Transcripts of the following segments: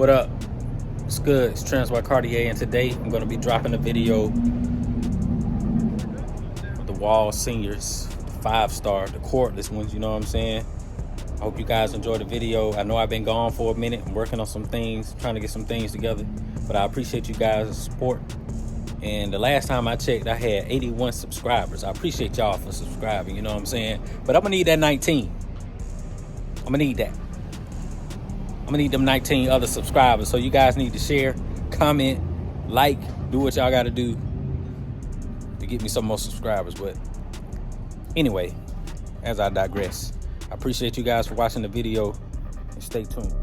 What up? It's good. It's trimzbycartier, and today I'm going to be dropping a video of the Wahl seniors, 5-star, the cordless ones, you know what I'm saying? I hope you guys enjoy the video. I know I've been gone for a minute. I'm working on some things, trying to get some things together, but I appreciate you guys' support. And the last time I checked, I had 81 subscribers. I appreciate y'all for subscribing, you know what I'm saying? But I'm gonna need that 19. I'm gonna need that. I'm gonna need them 19 other subscribers. So you guys need to share, comment, like, do what y'all gotta do to get me some more subscribers. But anyway, as I digress, I appreciate you guys for watching the video, and stay tuned.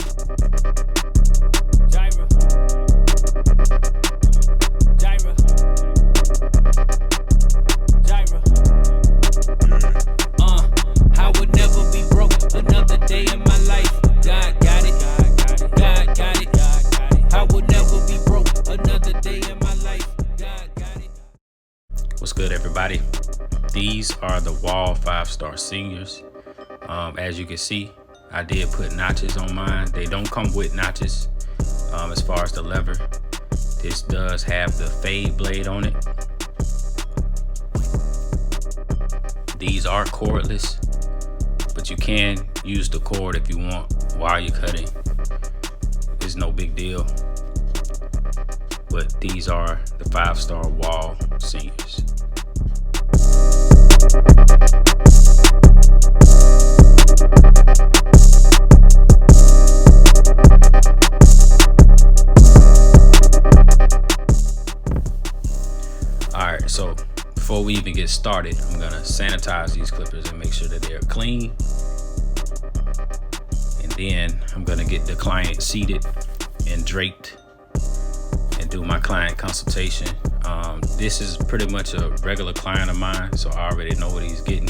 I would never be broke another day in my life. God got it. God got it. I would never be broke another day in my life. God got it. What's good, everybody? These are the Wahl 5-star seniors. As you can see, I did put notches on mine. They don't come with notches as far as the lever. This does have the fade blade on it. These are cordless, but you can use the cord if you want while you're cutting. It's no big deal. But these are the 5-star Wahl seniors. Alright, so before we even get started, I'm gonna sanitize these clippers and make sure that they're clean. And then I'm gonna get the client seated and draped and do my client consultation. This is pretty much a regular client of mine, so I already know what he's getting.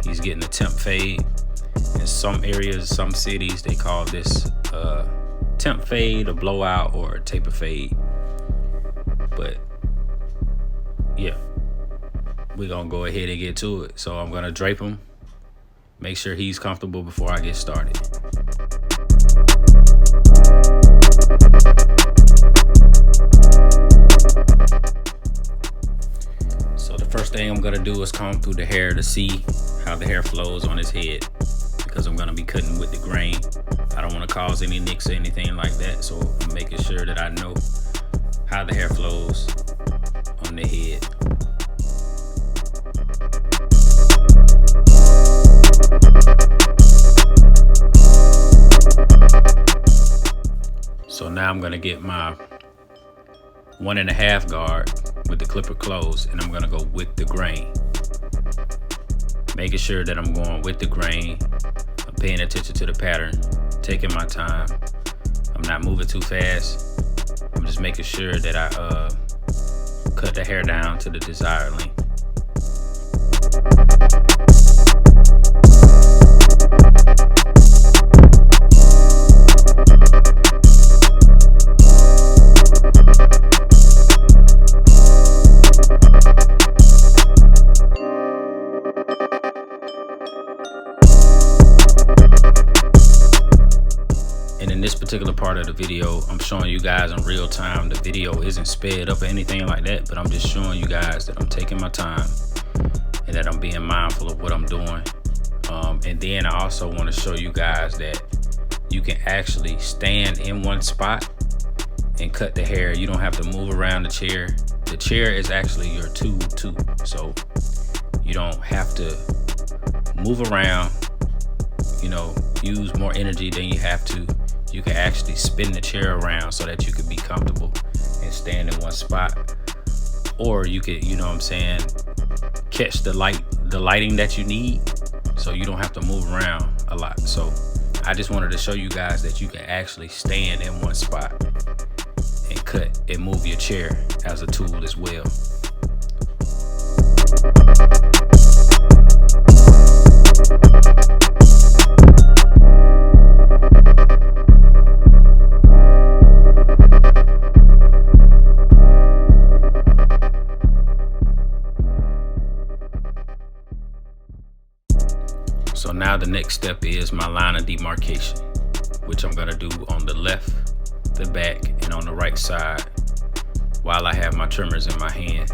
He's getting a temp fade. In some areas, some cities, they call this temp fade, a blowout, or a taper fade. But yeah, we're gonna go ahead and get to it. So I'm gonna drape him, make sure he's comfortable before I get started. So the first thing I'm gonna do is comb through the hair to see how the hair flows on his head, because I'm gonna be cutting with the grain. I don't want to cause any nicks or anything like that, so I'm making sure that I know how the hair flows on the head. So now I'm gonna get my 1.5 guard with the clipper closed, and I'm gonna go with the grain. Making sure that I'm going with the grain. I'm paying attention to the pattern, taking my time. I'm not moving too fast. I'm just making sure that I cut the hair down to the desired length. And in this particular part of the video, I'm showing you guys in real time. The video isn't sped up or anything like that, but I'm just showing you guys that I'm taking my time and that I'm being mindful of what I'm doing. And then I also want to show you guys that you can actually stand in one spot and cut the hair. You don't have to move around the chair. The chair is actually your tool too, so you don't have to move around, you know, use more energy than you have to. You can actually spin the chair around so that you can be comfortable and stand in one spot. Or you could, you know what I'm saying, catch the lighting that you need, so you don't have to move around a lot. So I just wanted to show you guys that you can actually stand in one spot and cut and move your chair as a tool as well. So now the next step is my line of demarcation, which I'm gonna do on the left the back and on the right side while I have my trimmers in my hand.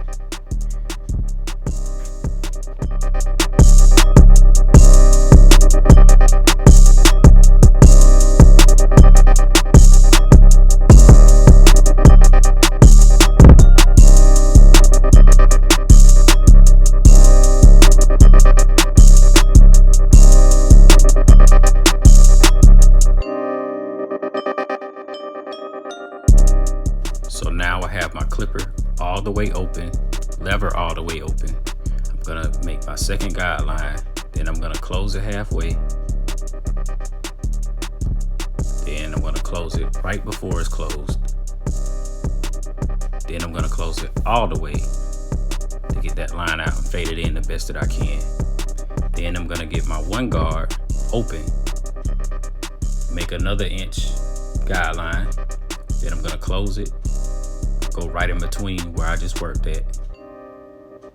So now I have my clipper all the way open, lever all the way open. I'm gonna make my second guideline, then I'm gonna close it halfway. Then I'm gonna close it right before it's closed. Then I'm gonna close it all the way to get that line out and fade it in the best that I can. Then I'm gonna get my one guard open, make another inch guideline. Then I'm gonna close it, go right in between where I just worked at.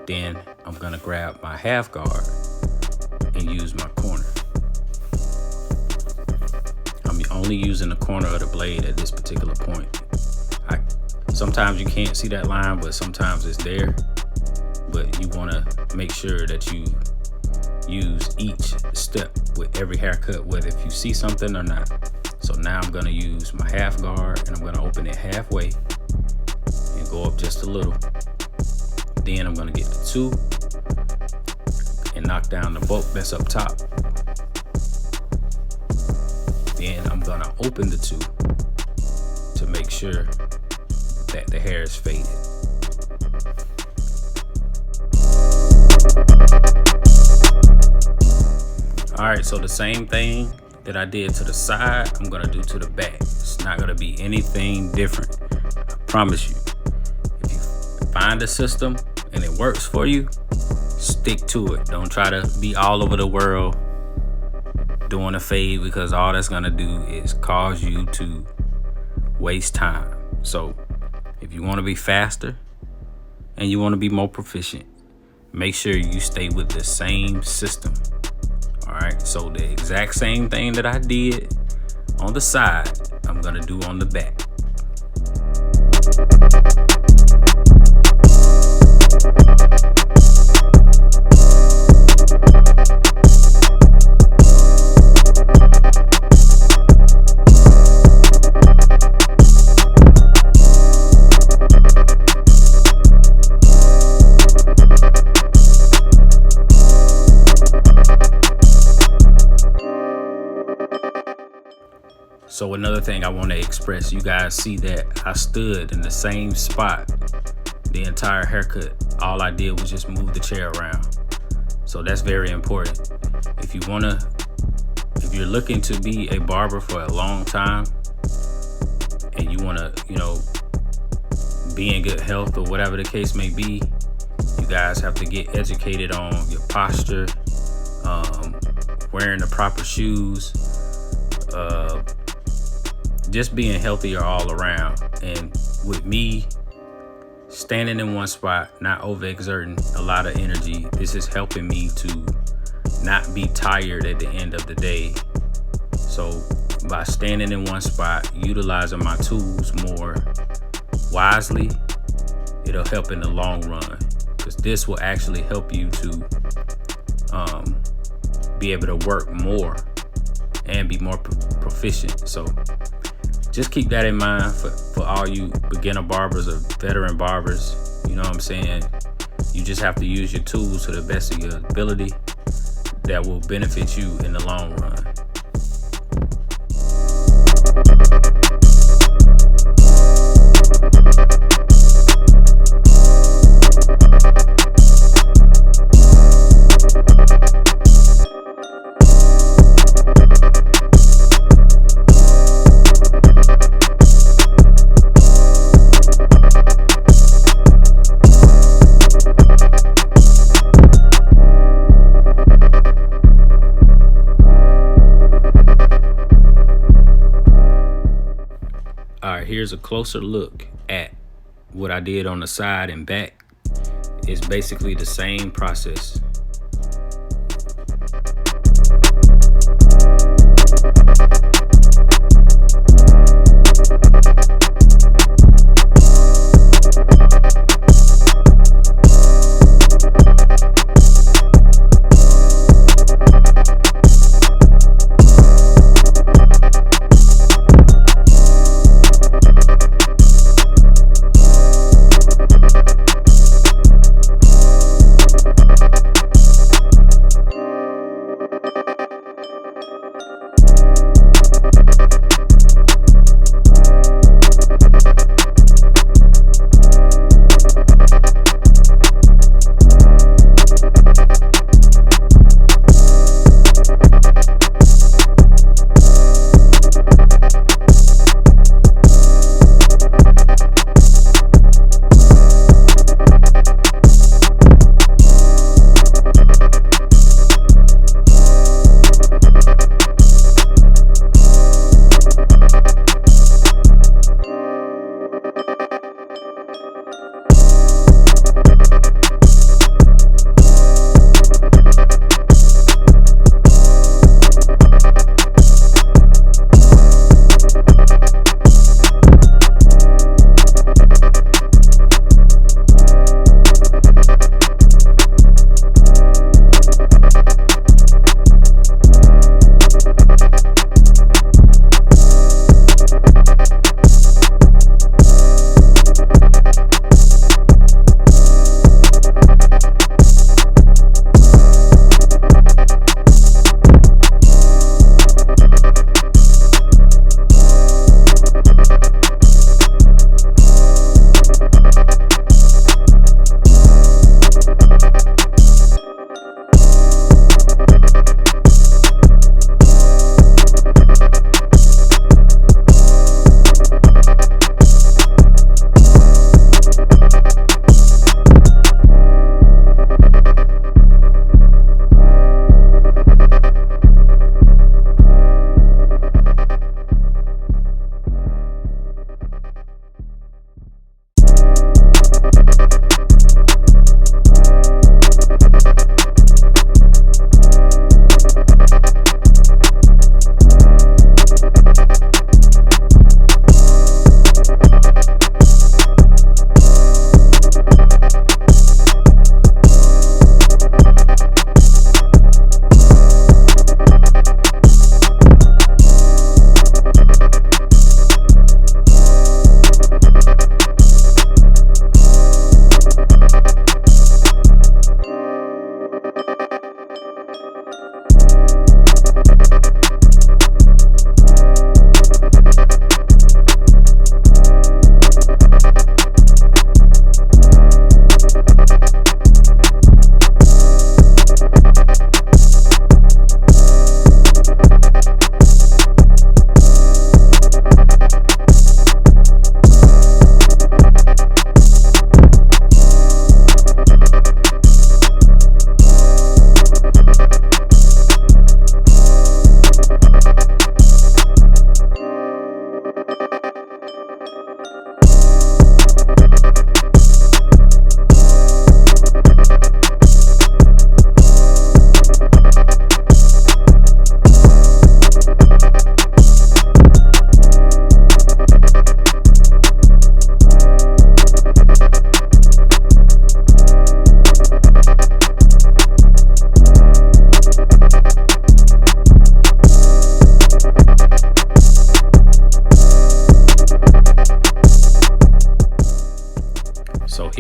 Then I'm gonna grab my half guard and use my corner. I'm only using the corner of the blade at this particular point. Sometimes you can't see that line, but sometimes it's there. But you wanna make sure that you use each step with every haircut, whether if you see something or not. So now I'm gonna use my half guard and I'm gonna open it halfway and go up just a little. Then I'm gonna get the 2 and knock down the bulk that's up top. Then I'm gonna open the 2 to make sure that the hair is faded. All right, so the same thing that I did to the side, I'm gonna do to the back. It's not gonna be anything different, I promise you. If you find a system and it works for you, stick to it. Don't try to be all over the world doing a fade, because all that's gonna do is cause you to waste time. So if you wanna be faster and you wanna be more proficient, make sure you stay with the same system. All right, so the exact same thing that I did on the side, I'm gonna do on the back. So another thing I want to express, you guys see that I stood in the same spot the entire haircut. All I did was just move the chair around. So that's very important. If you're looking to be a barber for a long time and you want to, be in good health or whatever the case may be, you guys have to get educated on your posture, wearing the proper shoes, just being healthier all around. And with me standing in one spot, not overexerting a lot of energy, this is helping me to not be tired at the end of the day. So by standing in one spot, utilizing my tools more wisely, it'll help in the long run, because this will actually help you to be able to work more and be more proficient. So just keep that in mind for all you beginner barbers or veteran barbers. You know what I'm saying? You just have to use your tools to the best of your ability. That will benefit you in the long run. Here's a closer look at what I did on the side and back. It's basically the same process.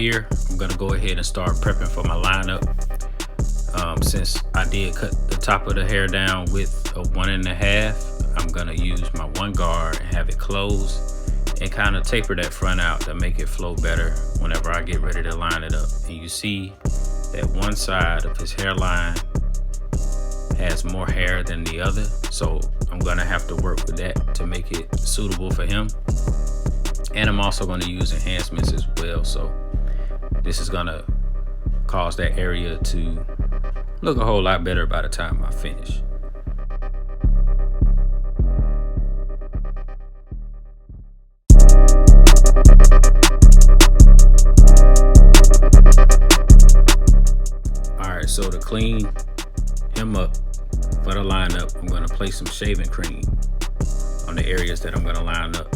here, I'm gonna go ahead and start prepping for my lineup. Since I did cut the top of the hair down with a 1.5, I'm gonna use my 1 guard and have it closed and kind of taper that front out to make it flow better whenever I get ready to line it up. And you see that one side of his hairline has more hair than the other, so I'm gonna have to work with that to make it suitable for him. And I'm also going to use enhancements as well, so this is gonna cause that area to look a whole lot better by the time I finish. Alright, so to clean him up for the lineup, I'm going to place some shaving cream on the areas that I'm going to line up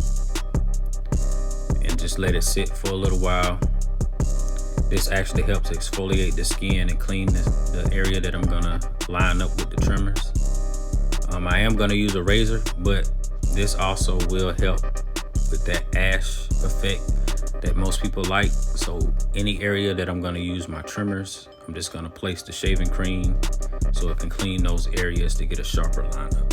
and just let it sit for a little while. This actually helps exfoliate the skin and clean the area that I'm gonna line up with the trimmers. I am gonna use a razor, but this also will help with that ash effect that most people like. So any area that I'm gonna use my trimmers, I'm just gonna place the shaving cream so it can clean those areas to get a sharper lineup.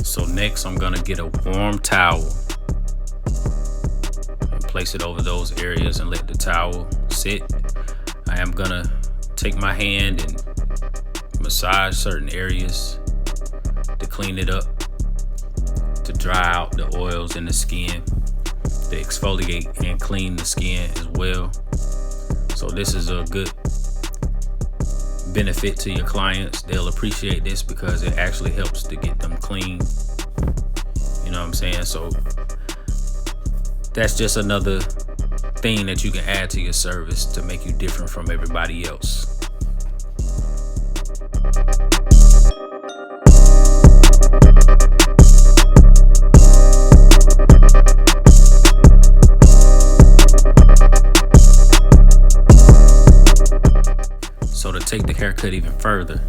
So next I'm gonna get a warm towel and place it over those areas and let the towel sit. I am gonna take my hand and massage certain areas to clean it up, to dry out the oils in the skin, to exfoliate and clean the skin as well. So this is a good benefit to your clients. They'll appreciate this because it actually helps to get them clean. You know what I'm saying? So that's just another thing that you can add to your service to make you different from everybody else. So to take the haircut even further,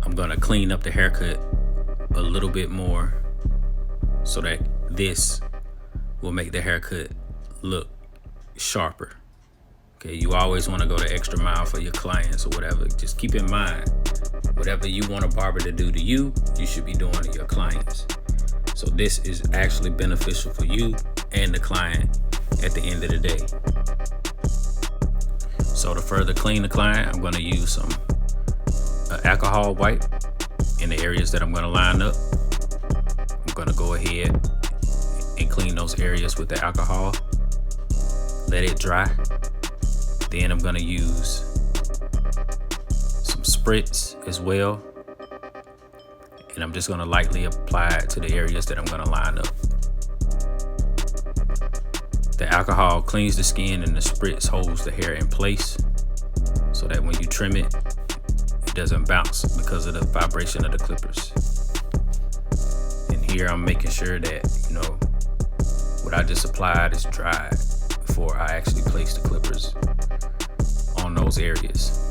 I'm gonna clean up the haircut a little bit more so that this will make the haircut look sharper. Okay, you always want to go the extra mile for your clients or whatever. Just keep in mind, whatever you want a barber to do to you, you should be doing to your clients. So this is actually beneficial for you and the client at the end of the day. So to further clean the client, I'm going to use some alcohol wipe in the areas that I'm going to line up. I'm going to go ahead and clean those areas with the alcohol. Let it dry. Then I'm going to use some spritz as well. And I'm just going to lightly apply it to the areas that I'm going to line up. The alcohol cleans the skin and the spritz holds the hair in place so that when you trim it, it doesn't bounce because of the vibration of the clippers. And here I'm making sure that, you know, what I just applied is dried before I actually place the clippers on those areas.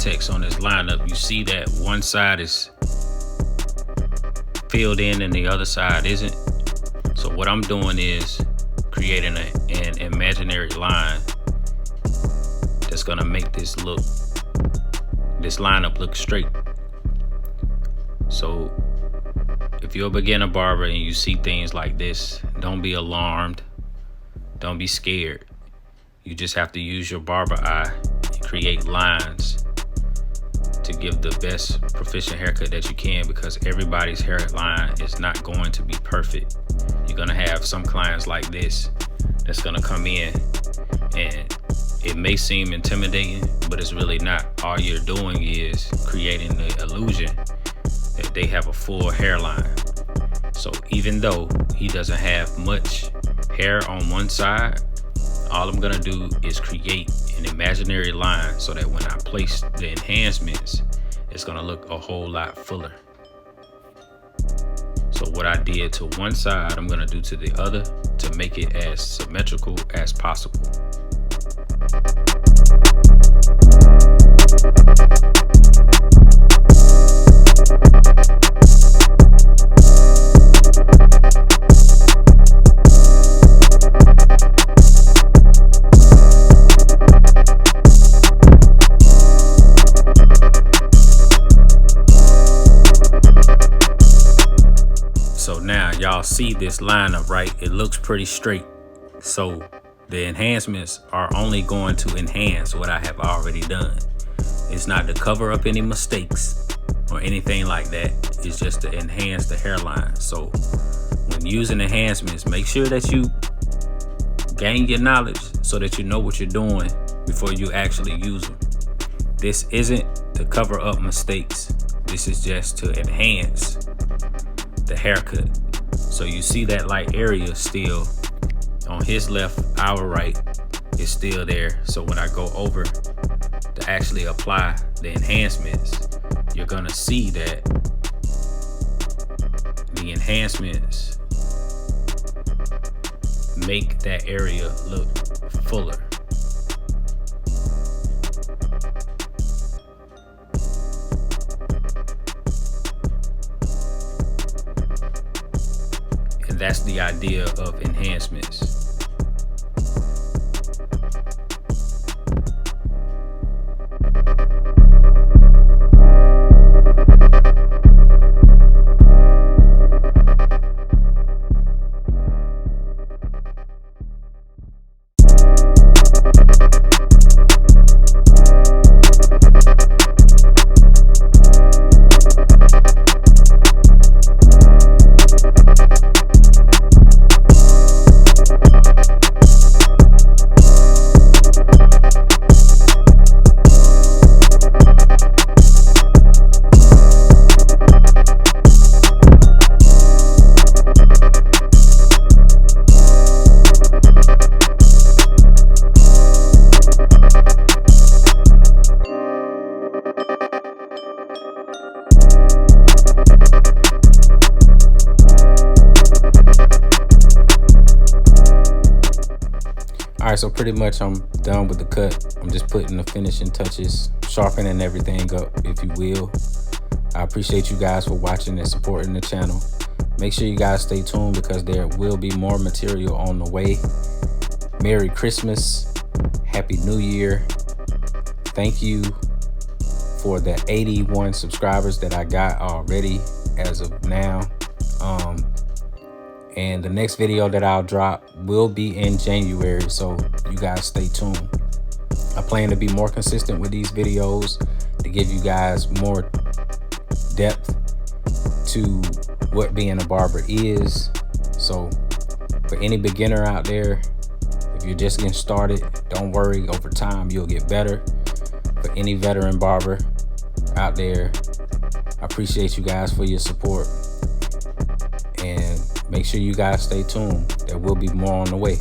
context on this lineup, you see that one side is filled in and the other side isn't. So what I'm doing is creating an imaginary line that's gonna make this lineup look straight. So if you're a beginner barber and you see things like this, don't be alarmed, don't be scared. You just have to use your barber eye and create lines to give the best proficient haircut that you can, because everybody's hairline is not going to be perfect. You're gonna have some clients like this that's gonna come in and it may seem intimidating, but it's really not. All you're doing is creating the illusion that they have a full hairline. So even though he doesn't have much hair on one side, all I'm gonna do is create an imaginary line so that when I place the enhancements, it's gonna look a whole lot fuller. So what I did to one side, I'm gonna do to the other to make it as symmetrical as possible. So now y'all see this lineup, right? It looks pretty straight. So the enhancements are only going to enhance what I have already done. It's not to cover up any mistakes or anything like that. It's just to enhance the hairline. So when using enhancements, make sure that you gain your knowledge so that you know what you're doing before you actually use them. This isn't to cover up mistakes. This is just to enhance the haircut. So you see that light area still on his left, our right is still there. So when I go over to actually apply the enhancements, you're gonna see that the enhancements make that area look fuller. And that's the idea of enhancements. Alright, so pretty much I'm done with the cut. I'm just putting the finishing touches, sharpening everything up, if you will. I appreciate you guys for watching and supporting the channel. Make sure you guys stay tuned because there will be more material on the way. Merry Christmas, Happy New Year. Thank you for the 81 subscribers that I got already as of now. And the next video that I'll drop will be in January, so you guys stay tuned. I plan to be more consistent with these videos to give you guys more depth to what being a barber is. So for any beginner out there, if you're just getting started, don't worry, over time you'll get better. For any veteran barber out there, I appreciate you guys for your support. And make sure you guys stay tuned. There will be more on the way.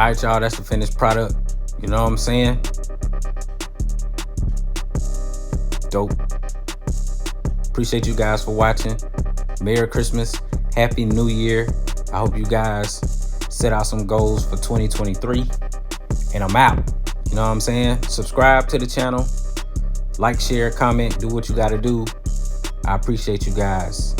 right, y'all, that's the finished product. You know what I'm saying? Dope. Appreciate you guys for watching. Merry Christmas. Happy New Year. I hope you guys set out some goals for 2023. And I'm out. You know what I'm saying? Subscribe to the channel. Like, share, comment, do what you got to do. I appreciate you guys.